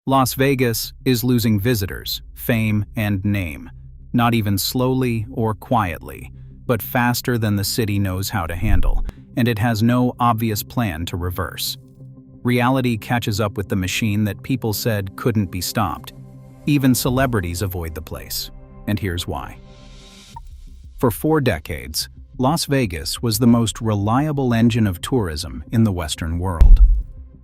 Las Vegas is losing visitors, fame, and name, not even slowly or quietly, but faster than the city knows how to handle, and it has no obvious plan to reverse. Reality catches up with the machine that people said couldn't be stopped. Even celebrities avoid the place, and here's why. For 4 decades, Las Vegas was the most reliable engine of tourism in the Western world.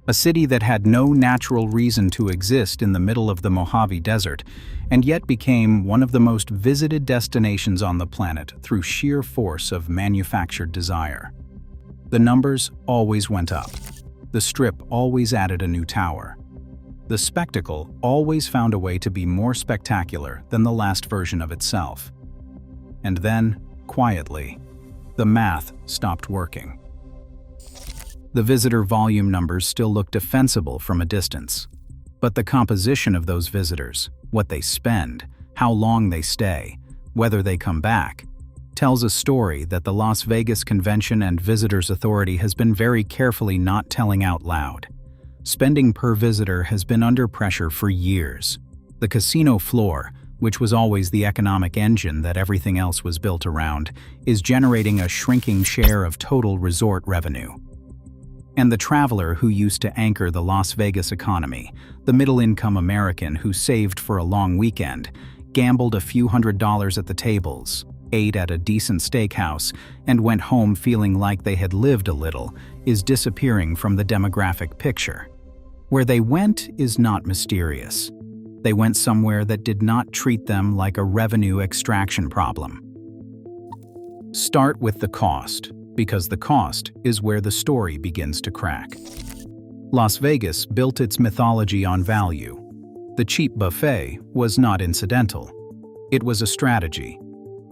A city that had no natural reason to exist in the middle of the Mojave Desert, and yet became one of the most visited destinations on the planet through sheer force of manufactured desire. The numbers always went up. The Strip always added a new tower. The spectacle always found a way to be more spectacular than the last version of itself. And then, quietly, the math stopped working. The visitor volume numbers still look defensible from a distance. But the composition of those visitors, what they spend, how long they stay, whether they come back, tells a story that the Las Vegas Convention and Visitors Authority has been very carefully not telling out loud. Spending per visitor has been under pressure for years. The casino floor, which was always the economic engine that everything else was built around, is generating a shrinking share of total resort revenue. And the traveler who used to anchor the Las Vegas economy, the middle-income American who saved for a long weekend, gambled a few $100s at the tables, ate at a decent steakhouse, and went home feeling like they had lived a little, is disappearing from the demographic picture. Where they went is not mysterious. They went somewhere that did not treat them like a revenue extraction problem. Start with the cost, because the cost is where the story begins to crack. Las Vegas built its mythology on value. The cheap buffet was not incidental. It was a strategy.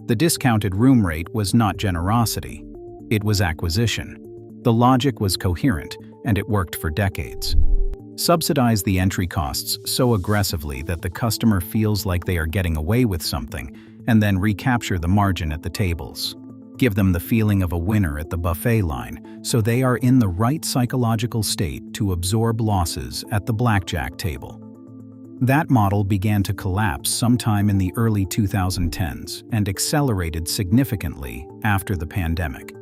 The discounted room rate was not generosity. It was acquisition. The logic was coherent, and it worked for decades. Subsidize the entry costs so aggressively that the customer feels like they are getting away with something, and then recapture the margin at the tables. Give them the feeling of a winner at the buffet line, so they are in the right psychological state to absorb losses at the blackjack table. That model began to collapse sometime in the early 2010s and accelerated significantly after the pandemic.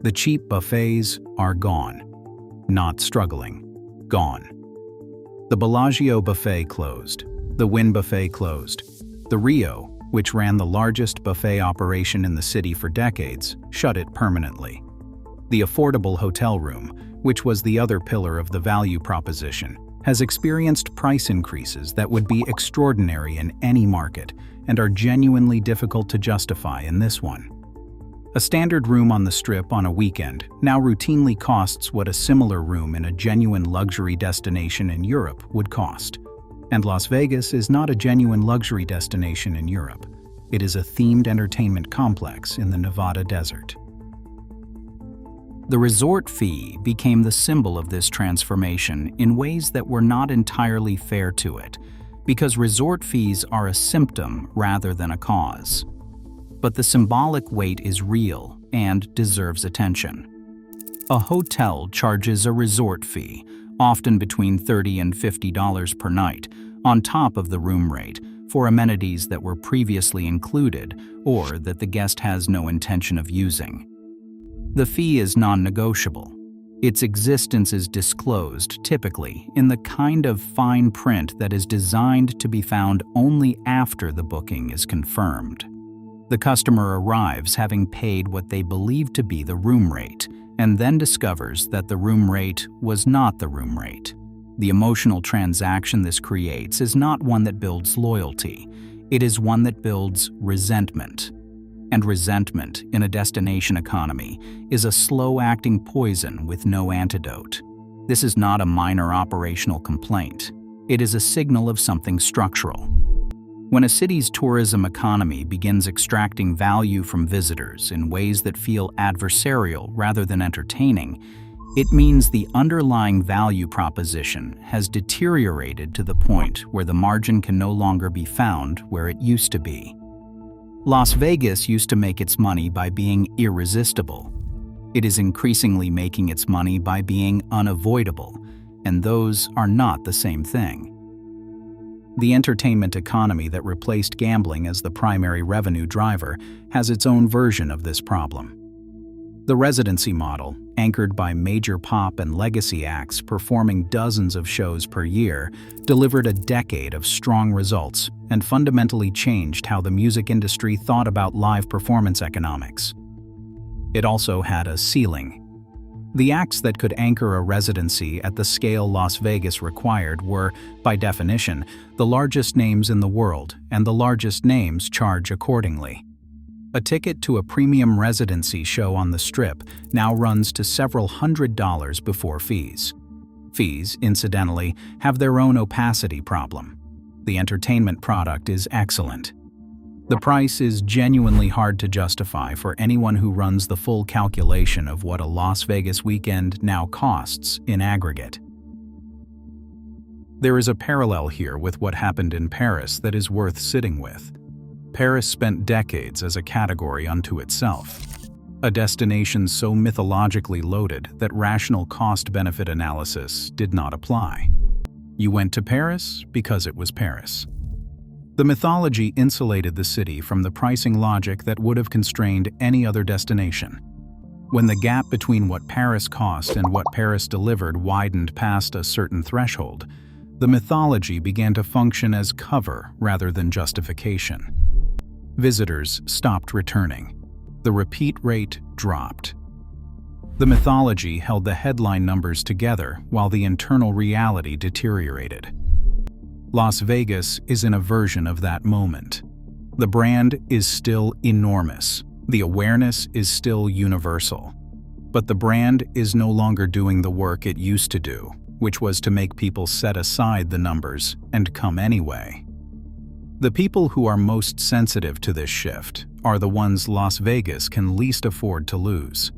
The cheap buffets are gone. Not struggling. Gone. The Bellagio buffet closed. The Wynn buffet closed. The Rio, which ran the largest buffet operation in the city for decades, shut it permanently. The affordable hotel room, which was the other pillar of the value proposition, has experienced price increases that would be extraordinary in any market and are genuinely difficult to justify in this one. A standard room on the Strip on a weekend now routinely costs what a similar room in a genuine luxury destination in Europe would cost. And Las Vegas is not a genuine luxury destination in Europe. It is a themed entertainment complex in the Nevada desert. The resort fee became the symbol of this transformation in ways that were not entirely fair to it, because resort fees are a symptom rather than a cause. But the symbolic weight is real and deserves attention. A hotel charges a resort fee, often between $30 and $50 per night, on top of the room rate, for amenities that were previously included or that the guest has no intention of using. The fee is non-negotiable. Its existence is disclosed, typically, in the kind of fine print that is designed to be found only after the booking is confirmed. The customer arrives having paid what they believe to be the room rate, and then discovers that the room rate was not the room rate. The emotional transaction this creates is not one that builds loyalty. It is one that builds resentment. And resentment in a destination economy is a slow-acting poison with no antidote. This is not a minor operational complaint. It is a signal of something structural. When a city's tourism economy begins extracting value from visitors in ways that feel adversarial rather than entertaining, it means the underlying value proposition has deteriorated to the point where the margin can no longer be found where it used to be. Las Vegas used to make its money by being irresistible. It is increasingly making its money by being unavoidable, and those are not the same thing. The entertainment economy that replaced gambling as the primary revenue driver has its own version of this problem. The residency model, anchored by major pop and legacy acts performing dozens of shows per year, delivered a decade of strong results and fundamentally changed how the music industry thought about live performance economics. It also had a ceiling. The acts that could anchor a residency at the scale Las Vegas required were, by definition, the largest names in the world, and the largest names charge accordingly. A ticket to a premium residency show on the Strip now runs to several $100s before fees. Fees, incidentally, have their own opacity problem. The entertainment product is excellent. The price is genuinely hard to justify for anyone who runs the full calculation of what a Las Vegas weekend now costs in aggregate. There is a parallel here with what happened in Paris that is worth sitting with. Paris spent decades as a category unto itself, a destination so mythologically loaded that rational cost-benefit analysis did not apply. You went to Paris because it was Paris. The mythology insulated the city from the pricing logic that would have constrained any other destination. When the gap between what Paris cost and what Paris delivered widened past a certain threshold, the mythology began to function as cover rather than justification. Visitors stopped returning. The repeat rate dropped. The mythology held the headline numbers together while the internal reality deteriorated. Las Vegas is in a version of that moment. The brand is still enormous. The awareness is still universal. But the brand is no longer doing the work it used to do, which was to make people set aside the numbers and come anyway. The people who are most sensitive to this shift are the ones Las Vegas can least afford to lose.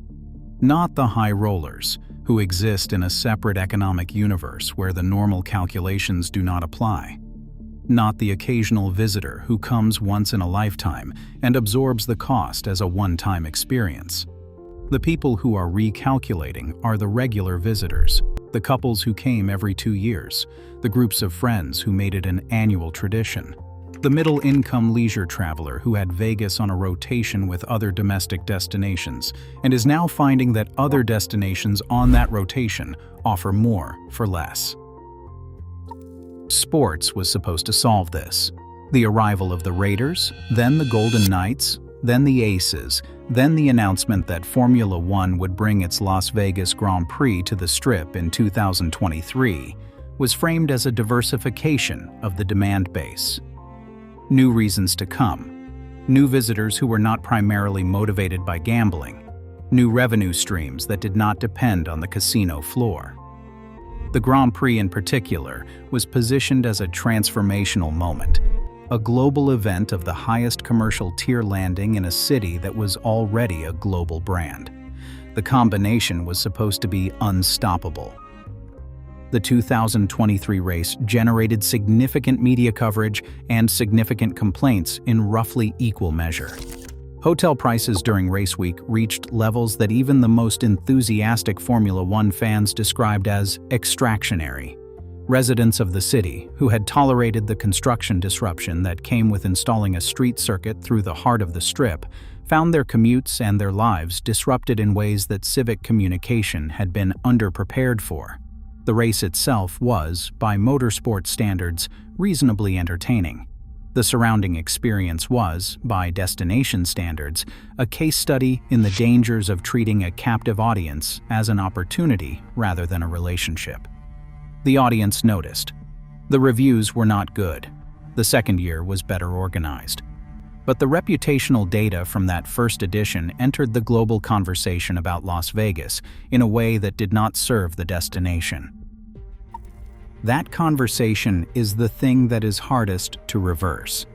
Not the high rollers, who exist in a separate economic universe where the normal calculations do not apply. Not the occasional visitor who comes once in a lifetime and absorbs the cost as a one-time experience. The people who are recalculating are the regular visitors, the couples who came every 2 years, the groups of friends who made it an annual tradition, the middle-income leisure traveler who had Vegas on a rotation with other domestic destinations and is now finding that other destinations on that rotation offer more for less. Sports was supposed to solve this. The arrival of the Raiders, then the Golden Knights, then the Aces, then the announcement that Formula One would bring its Las Vegas Grand Prix to the Strip in 2023 was framed as a diversification of the demand base. New reasons to come, new visitors who were not primarily motivated by gambling, new revenue streams that did not depend on the casino floor. The Grand Prix in particular was positioned as a transformational moment, a global event of the highest commercial tier landing in a city that was already a global brand. The combination was supposed to be unstoppable. The 2023 race generated significant media coverage and significant complaints in roughly equal measure. Hotel prices during race week reached levels that even the most enthusiastic Formula One fans described as extractionary. Residents of the city, who had tolerated the construction disruption that came with installing a street circuit through the heart of the Strip, found their commutes and their lives disrupted in ways that civic communication had been underprepared for. The race itself was, by motorsport standards, reasonably entertaining. The surrounding experience was, by destination standards, a case study in the dangers of treating a captive audience as an opportunity rather than a relationship. The audience noticed. The reviews were not good. The second year was better organized. But the reputational data from that first edition entered the global conversation about Las Vegas in a way that did not serve the destination. That conversation is the thing that is hardest to reverse.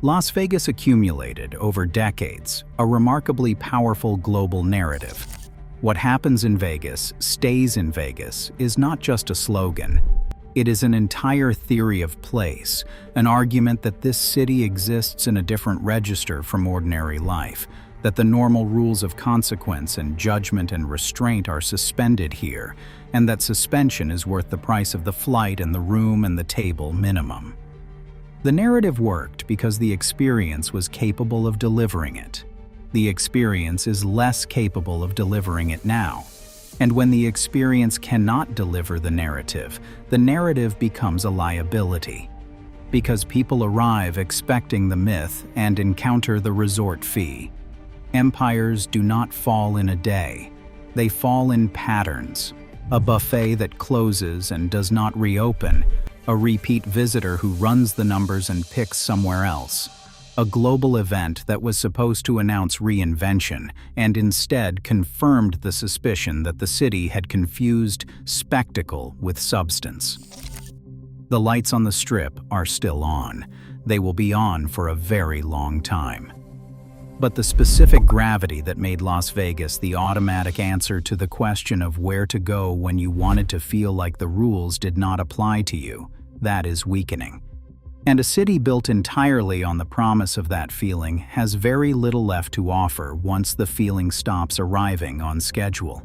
Las Vegas accumulated, over decades, a remarkably powerful global narrative. What happens in Vegas stays in Vegas is not just a slogan. It is an entire theory of place, an argument that this city exists in a different register from ordinary life, that the normal rules of consequence and judgment and restraint are suspended here, and that suspension is worth the price of the flight and the room and the table minimum. The narrative worked because the experience was capable of delivering it. The experience is less capable of delivering it now. And when the experience cannot deliver the narrative becomes a liability. Because people arrive expecting the myth and encounter the resort fee. Empires do not fall in a day. They fall in patterns. A buffet that closes and does not reopen. A repeat visitor who runs the numbers and picks somewhere else. A global event that was supposed to announce reinvention and instead confirmed the suspicion that the city had confused spectacle with substance. The lights on the Strip are still on. They will be on for a very long time. But the specific gravity that made Las Vegas the automatic answer to the question of where to go when you wanted to feel like the rules did not apply to you, that is weakening. And a city built entirely on the promise of that feeling has very little left to offer once the feeling stops arriving on schedule.